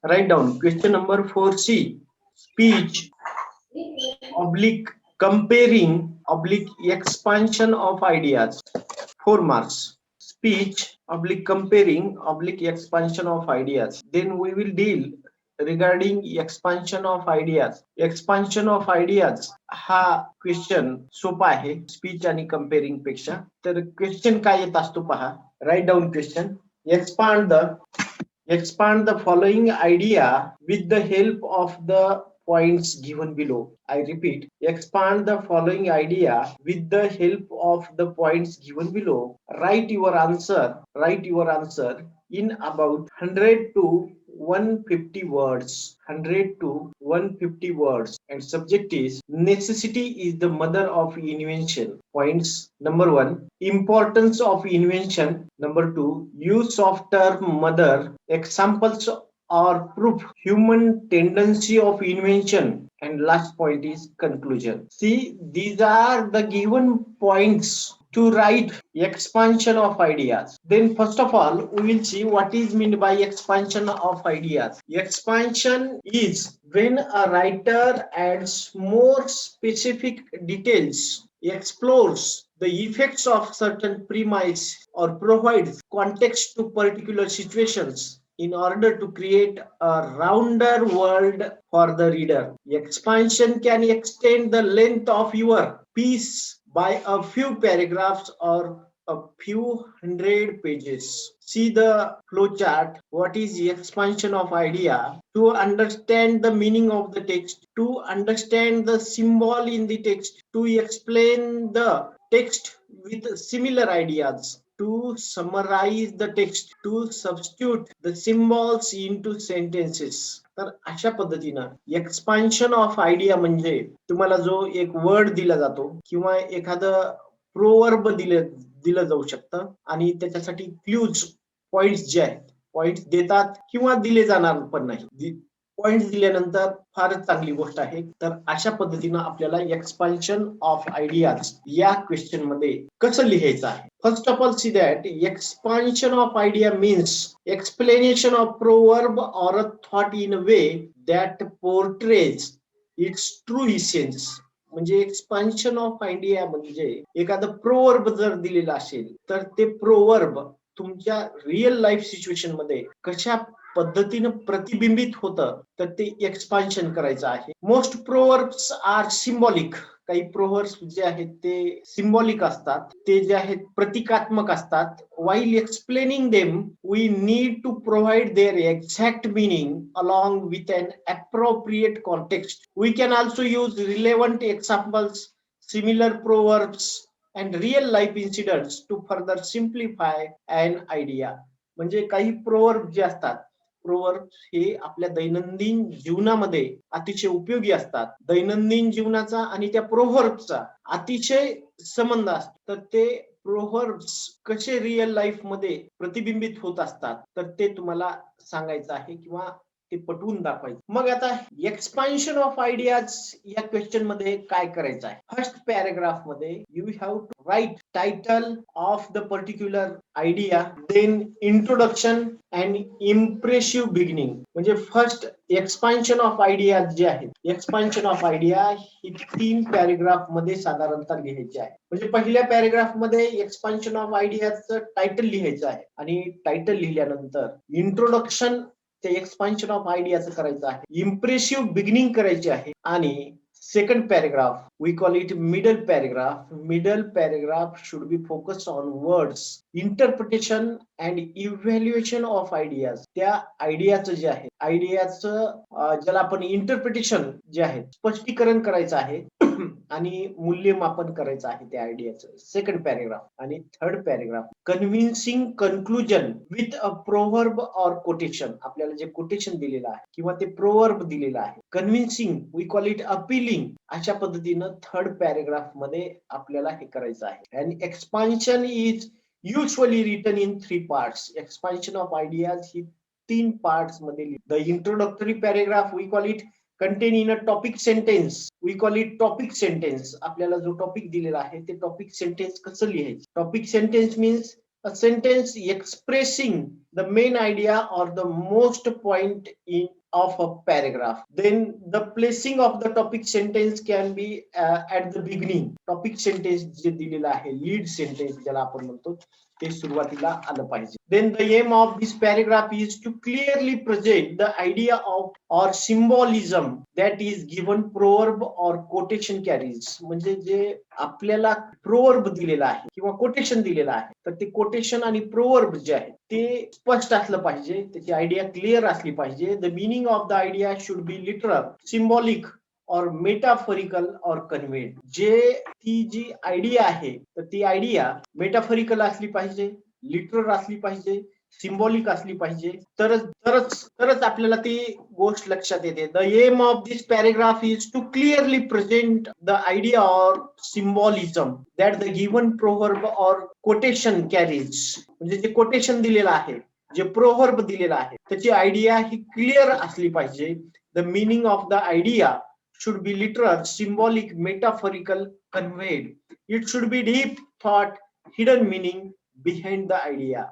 Write down question number 4C. Speech oblique comparing oblique expansion of ideas. 4 marks. Speech oblique comparing oblique expansion of ideas. Then we will deal regarding expansion of ideas. Expansion of ideas हा question सोपा आहे speech आणि comparing पेक्षा. तर question काय येत असतो पहा. Write down question. Expand the following idea with the help of the points given below. I repeat, expand the following idea with the help of the points given below. Write your answer in about 100 to 150 words. 100 to 150 words. And subject is necessity is the mother of invention. Points number 1, importance of invention. Number 2, use of term mother, examples or proof, human tendency of invention, and last point is conclusion. See, these are the given points to write expansion of ideas. Then first of all, we will see what is meant by expansion of ideas. Expansion is when a writer adds more specific details, explores the effects of certain premise, or provides context to particular situations in order to create a rounder world for the reader. Expansion can extend the length of your piece by a few paragraphs or a few hundred pages. See the flow chart. What is the expansion of idea? To understand the meaning of the text, to understand the symbol in the text, to explain the text with similar ideas, to summarize the text, to substitute the symbols into sentences. तर अशा पद्धतीनं expansion of idea म्हणजे तुम्हाला जो एक word दिला जातो किंवा एखादं प्रोवर्ब दिलं जाऊ शकतं आणि त्याच्यासाठी क्लूज पॉइंट्स जे आहेत पॉइंट्स देतात किंवा दिले जाणार पण नाही. पॉइंट्स दिल्यानंतर फारच चांगली गोष्ट आहे. तर अशा पद्धतीनं आपल्याला एक्सपान्शन ऑफ आयडियाज या क्वेश्चन मध्ये कसं लिहायचं आहे. First of all see that expansion of idea means explanation of proverb or a thought in a way that portrays it's true essence. म्हणजे एक्सपान्शन ऑफ आयडिया म्हणजे एखादं प्रोवर्ब जर दिलेलं असेल तर ते प्रोवर्ब तुमच्या रिअल लाईफ सिच्युएशन मध्ये कशा पद्धतीनं प्रतिबिंबित होतं तर ते एक्सपान्शन करायचं आहे. Most proverbs are symbolic. काही प्रोवर्ब्स जे आहेत ते सिम्बॉलिक असतात, ते जे आहेत प्रतिकात्मक असतात. While explaining them we need to provide their exact meaning along with an appropriate context. We can also use relevant examples, similar proverbs and real life incidents to further simplify an idea. म्हणजे काही proverb जे असतात, proverb हे आपल्या दैनंदिन जीवनामध्ये अतिशय उपयोगी असतात. दैनंदिन जीवनाचा आणि त्या प्रोव्हर्ब्सचा अतिशय संबंध असतो. तर ते प्रोव्हर्ब्स कसे रिअल लाईफ मध्ये प्रतिबिंबित होत असतात तर ते तुम्हाला सांगायचं आहे किंवा ते पटवून दाखवायचं. मग आता एक्सपान्शन ऑफ आयडियाज या क्वेश्चन मध्ये काय करायचं आहे. फर्स्ट पॅराग्राफ मध्ये you have to write title of the particular idea, then introduction and impressive beginning. म्हणजे फर्स्ट एक्सपान्शन ऑफ आयडिया जे आहे, एक्सपान्शन ऑफ आयडिया ही 3 पॅराग्राफ मध्ये साधारणतः लिहायची आहे. म्हणजे पहिल्या पॅराग्राफ मध्ये एक्सपान्शन ऑफ आयडियाचं टायटल लिहायचं आहे आणि टायटल लिहिल्यानंतर इंट्रोडक्शन ते एक्सपान्शन ऑफ आयडियाचं करायचं आहे, इम्प्रेसिव्ह बिगिनिंग करायची आहे आणि second paragraph we call it middle paragraph. Middle paragraph should be focused on words, interpretation and evaluation of ideas. त्या आयडियाचं जे आहे, आयडियाचं ज्याला आपण इंटरप्रिटेशन जे आहे स्पष्टीकरण करायचं आहे आणि मूल्यमापन करायचं आहे त्या आयडियाचं. Second paragraph. आणि third paragraph convincing conclusion with a proverb or quotation. आपल्याला जे कोटेशन दिलेलं आहे किंवा ते प्रोव्हर्ब दिलेलं आहे, convincing we call it appealing. अशा पद्धतीनं थर्ड पॅराग्राफ मध्ये आपल्याला हे करायचं आहे. And expansion is usually written in 3 parts. Expansion of ideas ही 3 पार्ट्स मध्ये. The introductory paragraph we call it contain in a topic sentence. We call it topic sentence. आपल्याला जो टॉपिक दिलेला आहे ते टॉपिक सेंटेन्स कसं लिहायचं. Topic sentence means a sentence expressing the main idea or the most point in of a paragraph. Then the placing of the topic sentence can be at the beginning. Topic sentence जे दिलेलं आहे, lead sentence ज्याला आपण म्हणतो, ते सुरुवातीला आलं पाहिजे. Then the aim of this paragraph is to clearly present the idea of or symbolism that is given proverb or quotation carries. म्हणजे जे आपल्याला प्रोवर्ब दिलेला आहे किंवा कोटेशन दिलेलं आहे, तर ते कोटेशन आणि प्रोवर्ब जे आहे ते स्पष्ट असलं पाहिजे, त्याची आयडिया क्लिअर असली पाहिजे. The meaning of the idea should B literal, symbolic और मेटाफोरिकल और कन्व्हेड. जे ती जी आयडिया आहे तर ती आयडिया मेटाफोरिकल असली पाहिजे, लिटरल असली पाहिजे, सिम्बॉलिक असली पाहिजे, तरच तरच तरच आपल्याला ती गोष्ट लक्षात येते. The aim of this paragraph is to clearly present the idea or symbolism that the given proverb or quotation carries. म्हणजे जे कोटेशन दिलेलं आहे, जे प्रोव्हर्ब दिलेलं आहे, त्याची आयडिया ही क्लिअर असली पाहिजे. The meaning of the idea should be literal, symbolic, metaphorical, conveyed. It should be deep thought, hidden meaning behind the idea.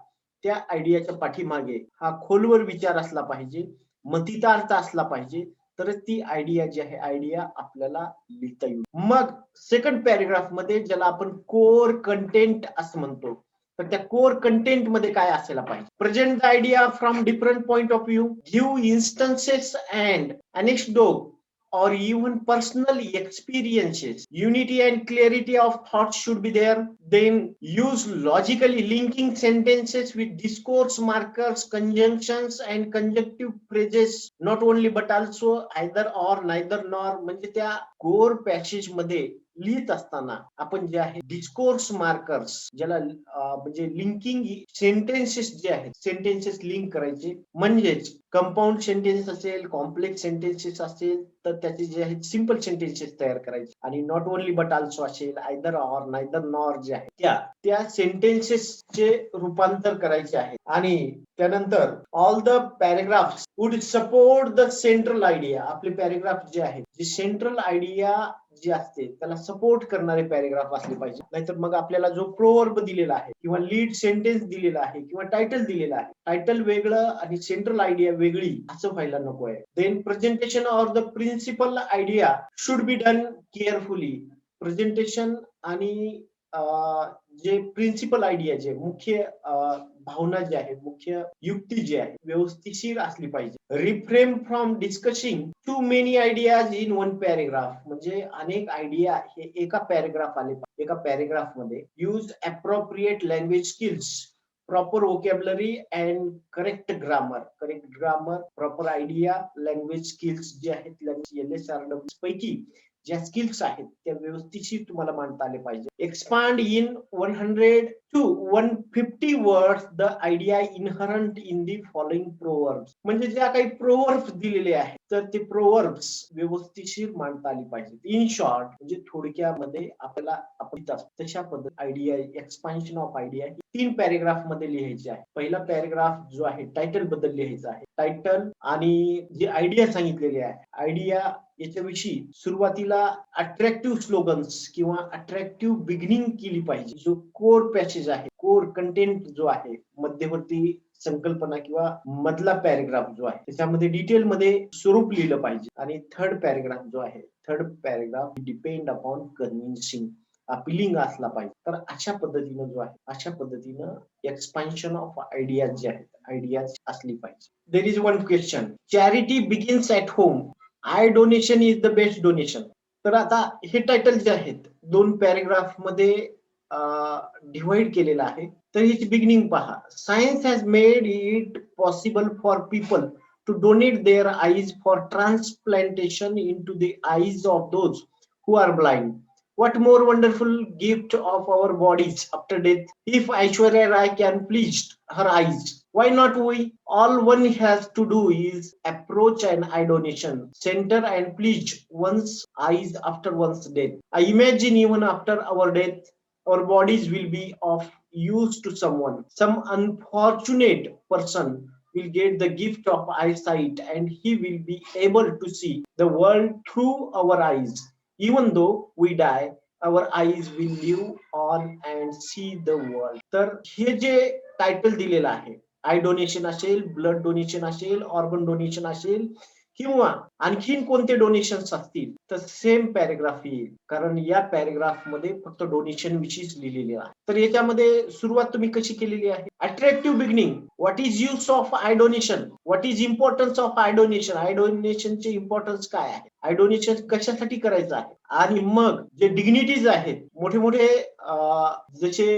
त्या आयडियाच्या पाठीमागे हा खोलवर विचार असला पाहिजे, मतितार्थ असला पाहिजे, तर ती आयडिया जी आहे आयडिया आपल्याला लिहिता येईल. मग सेकंड पॅरेग्राफ मध्ये ज्याला आपण कोर कंटेंट असं म्हणतो, तर त्या कोर कंटेंट मध्ये काय असायला पाहिजे? Present the idea from different point of view, give instances and anecdote or even personal experiences. Unity and clarity of thought should be there. Then use logically linking sentences with discourse markers, conjunctions and conjunctive phrases. Not only but also either or, neither nor. म्हणजे त्या core passage मध्ये लिहित असताना आपण जे आहे discourse markers, ज्याला म्हणजे लिंकिंग सेंटेन्सेस जे आहेत, सेंटेन्सेस लिंक करायचे. म्हणजेच कंपाऊंड सेंटेन्स असेल, कॉम्प्लेक्स सेंटेन्सेस असेल, तर त्याचे जे आहेत सिंपल सेंटेन्सेस तयार करायचे. आणि नॉट ओनली बट ऑल्सो असेल, आयदर ऑर, नायदर नॉर जे आहे त्या सेंटेन्सेसचे रूपांतर करायचे आहे. आणि त्यानंतर all the paragraphs would support the central idea. आपले पॅरेग्राफ जे आहेत, जे सेंट्रल आयडिया जे असते त्याला सपोर्ट करणारे पॅरेग्राफ असले पाहिजे. नाहीतर मग आपल्याला जो प्रोवर्ब दिलेला आहे किंवा लीड सेंटेन्स दिलेला आहे किंवा टायटल दिलेला आहे, टायटल वेगळं आणि सेंट्रल आयडिया वेगळी असं व्हायला नको आहे. Then presentation of the principal idea should be done carefully. Presentation आणि जे प्रिन्सिपल आयडिया, जे मुख्य भावना जे आहे, मुख्य युक्ती जी आहे, व्यवस्थिशीर असली पाहिजे. Refrain from discussing too many ideas in one paragraph. म्हणजे अनेक आयडिया हे एका पॅरेग्राफ आले, एका पॅरेग्राफ मध्ये. Use appropriate language skills, proper vocabulary and correct grammar, proper idea, language skills जे आहेत, LSRW पैकी ज्या स्किल्स आहेत त्या व्यवस्थित तुम्हाला मांडता आले पाहिजे. Expand in 100 to 150 words the idea inherent in the following proverbs. म्हणजे ज्या काही प्रोवर्ब्स दिलेले आहेत तर ते प्रोवर्ब्स व्यवस्थिशीर मांडता आली पाहिजे. इन शॉर्ट म्हणजे थोडक्यामध्ये आपल्याला आपण तशा पद्धती idea, expansion of idea 3 paragraph मध्ये लिहायचे आहे. पहिला पॅरेग्राफ जो आहे टायटल बद्दल लिहायचा आहे. टायटल आणि जे आयडिया सांगितलेले आहे, आयडिया याच्याविषयी सुरुवातीला अट्रॅक्टिव्ह स्लोगन्स किंवा अट्रॅक्टिव्ह बिगिनिंग केली पाहिजे. जो कोर पॅसेज आहे, कोर कंटेंट जो आहे, मध्यवर्ती संकल्पना किंवा मधला पॅरेग्राफ जो आहे त्याच्यामध्ये डिटेल मध्ये स्वरूप लिहिलं पाहिजे. आणि third paragraph depend upon convincing, appealing असला पाहिजे. तर अशा पद्धतीनं जो आहे, अशा पद्धतीनं एक्सपान्शन ऑफ आयडियाज जे आहेत, आयडियाज असली पाहिजे. There is one question, charity begins at home, I donation is the best donation. तर आता हे टायटल जे आहेत 2 पॅरेग्राफ मध्ये डिवाइड केलेलं आहे. तर हिची बिगिनिंग पहा. Science has made it possible for people to donate their eyes for transplantation into the eyes of those who are blind. What more wonderful gift of our bodies after death? If Aishwarya Rai can please her eyes, why not we? All one has to do is approach an eye donation center and please one's eyes after one's death. I imagine even after our death, our bodies will be of use to someone. Some unfortunate person will get the gift of eyesight and he will be able to see the world through our eyes. Even though we die, our eyes will live on and see the world. तर हे जे title दिलेलं आहे I donation असेल, blood donation असेल, organ donation असेल किंवा आणखीन कोणते डोनेशन्स असतील तर सेम पॅरेग्राफ येईल, कारण या पॅरेग्राफ मध्ये फक्त डोनेशन विषयीच लिहिलेले आहे. तर याच्यामध्ये सुरुवात तुम्ही कशी केलेली आहे? Attractive beginning. What is use of eye donation? What is importance of eye donation? Eye डोनेशनचे इम्पॉर्टन्स काय आहे? आय डोनेशन कशासाठी करायचं आहे? आणि मग जे डिग्निटीज आहेत, मोठे मोठे जसे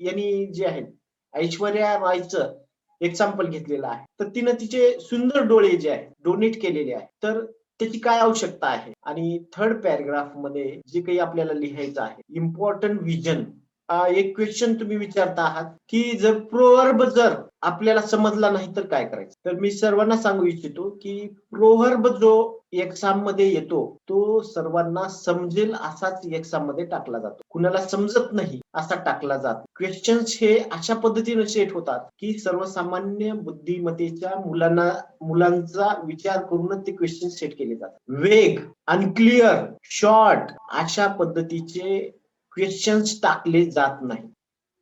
यांनी जे आहेत, ऐश्वर्या रायचं एक्झाम्पल घेतलेलं आहे, तर तिनं तिचे सुंदर डोळे जे आहेत डोनेट केलेले आहेत, तर त्याची काय आवश्यकता आहे? आणि थर्ड पॅरेग्राफ मध्ये जे काही आपल्याला लिहायचं आहे, इम्पॉर्टंट विजन. एक क्वेश्चन तुम्ही विचारता आहात की जर प्रोवर्ब जर आपल्याला समजला नाही तर काय करायचं? तर मी सर्वांना सांगू इच्छितो की प्रोवर्ब जो एक्झाम मध्ये येतो तो सर्वांना समजेल असाच एक्झाम मध्ये टाकला जातो, कुणाला समजत नाही असा टाकला जातो. क्वेश्चन्स हे अशा पद्धतीने सेट होतात की सर्वसामान्य बुद्धिमत्तेच्या मुलांचा विचार करूनच ते क्वेश्चन सेट केले जातात. वेग, अनक्लिअर, शॉर्ट अशा पद्धतीचे क्वेश्चन्स टाकले जात नाही.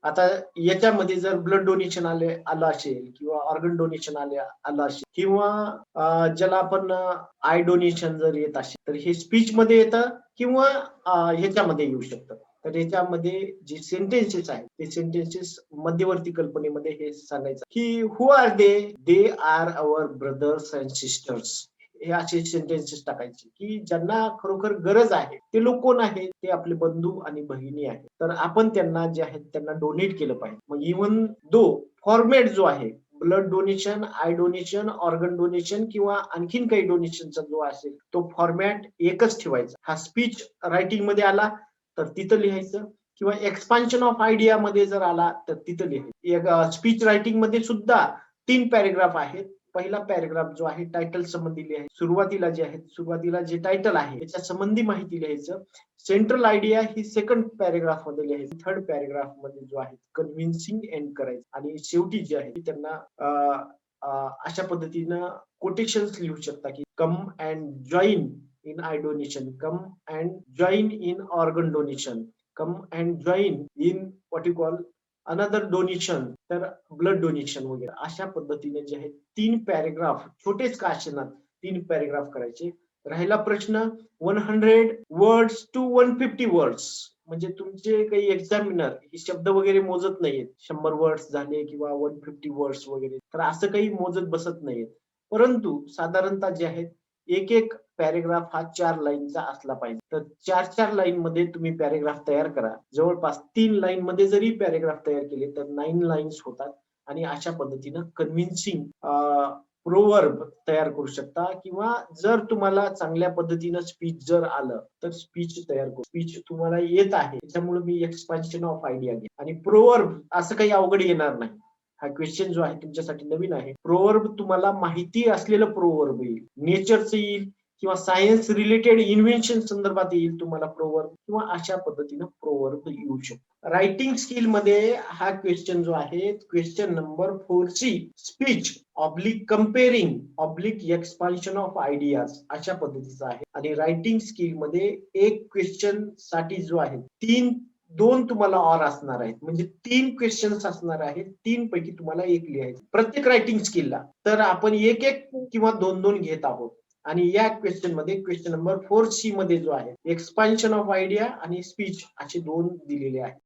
आता याच्यामध्ये जर ब्लड डोनेशन आलं असेल किंवा ऑर्गन डोनेशन आलं असेल किंवा ज्याला आपण आय डोनेशन जर येत असेल तर हे स्पीच मध्ये येतं किंवा ह्याच्यामध्ये येऊ शकतं. तर याच्यामध्ये जे सेंटेन्सेस आहेत ते सेंटेन्सेस मध्यवर्ती कल्पनेमध्ये हे सांगायचं की who are they are our brothers and sisters. हे असे सेंटेन्सेस टाकायचे की ज्यांना खरोखर गरज आहे ते लोक कोण आहेत? ते आपले बंधू आणि बहिणी आहेत. तर आपण त्यांना जे आहेत त्यांना डोनेट केलं पाहिजे. मग इव्हन दो फॉर्मॅट जो आहे blood donation, I donation, organ donation किंवा आणखीन काही डोनेशनचा जो असेल तो फॉर्मॅट एकच ठेवायचा. हा स्पीच रायटिंग मध्ये आला तर तिथं लिहायचं किंवा एक्सपान्शन ऑफ आयडिया मध्ये जर आला तर तिथं लिहायचं. स्पीच रायटिंग मध्ये सुद्धा 3 पॅरेग्राफ आहेत. पहिला पॅरेग्राफ जो आहे टायटल संबंधी लिहायचं. सुरुवातीला जे टायटल आहे त्याच्या संबंधी माहिती लिहायचं. सेंट्रल आयडिया ही सेकंड पॅरेग्राफ मध्ये लिहायची. थर्ड पॅरेग्राफ मध्ये जो आहे कन्व्हिन्सिंग एंड करायचं आणि शेवटी जे आहे त्यांना अशा पद्धतीनं कोटेशन्स लिहू शकता की come and join in I donation, come and join in organ donation, come and join in what you call another donation, तर ब्लड डोनेशन वगैरे अशा पद्धतीने जे आहे 3 पॅरेग्राफ छोटेच का असेना 3 पॅरेग्राफ करायचे. राहिला प्रश्न 100 वर्ड्स टू 150 वर्ड्स. म्हणजे तुमचे काही एक्झामिनर हे शब्द वगैरे मोजत नाहीयेत. 100 वर्ड्स झाले किंवा 150 वर्ड्स वगैरे तर असं काही मोजत बसत नाहीयेत. परंतु साधारणतः जे आहेत एक एक पॅरेग्राफ हा 4 लाईनचा असला पाहिजे. तर 4-4 लाईन मध्ये तुम्ही पॅरेग्राफ तयार करा. जवळपास 3 लाईन मध्ये जरी पॅरेग्राफ तयार केले तर 9 लाईन्स होतात आणि अशा पद्धतीनं कन्व्हिन्सिंग प्रोवर्ब तयार करू शकता किंवा जर तुम्हाला चांगल्या पद्धतीनं स्पीच जर आलं तर स्पीच तयार करू. स्पीच तुम्हाला येत आहे त्याच्यामुळे मी एक्सपान्शन ऑफ आयडिया घे आणि प्रोवर्ब असं काही अवघड येणार नाही. हा क्वेश्चन जो आहे तुमच्यासाठी नवीन आहे. प्रोवर्ब तुम्हाला माहिती असलेलं प्रोवर्ब येईल, नेचरचं येईल किंवा सायन्स रिलेटेड इन्व्हेन्शन संदर्भात येईल तुम्हाला प्रोवर्ब किंवा अशा पद्धतीनं प्रोवर्ब येऊ शकतो. रायटिंग स्किल मध्ये हा क्वेश्चन जो आहे question number 4C speech oblique comparing oblique expansion of ideas अशा पद्धतीचा आहे. आणि रायटिंग स्किल मध्ये एक क्वेश्चन साठी जो आहे 2 तुम्हाला ऑर असणार आहेत, म्हणजे 3 क्वेश्चन्स असणार आहेत. 3 पैकी तुम्हाला एक लिहायचं प्रत्येक रायटिंग स्किलला. तर आपण एक किंवा 2 घेत आहोत. आणि या क्वेश्चन मध्ये क्वेश्चन नंबर 4C मध्ये जो आहे एक्सपान्शन ऑफ आयडिया आणि स्पीच असे 2 दिलेले आहेत.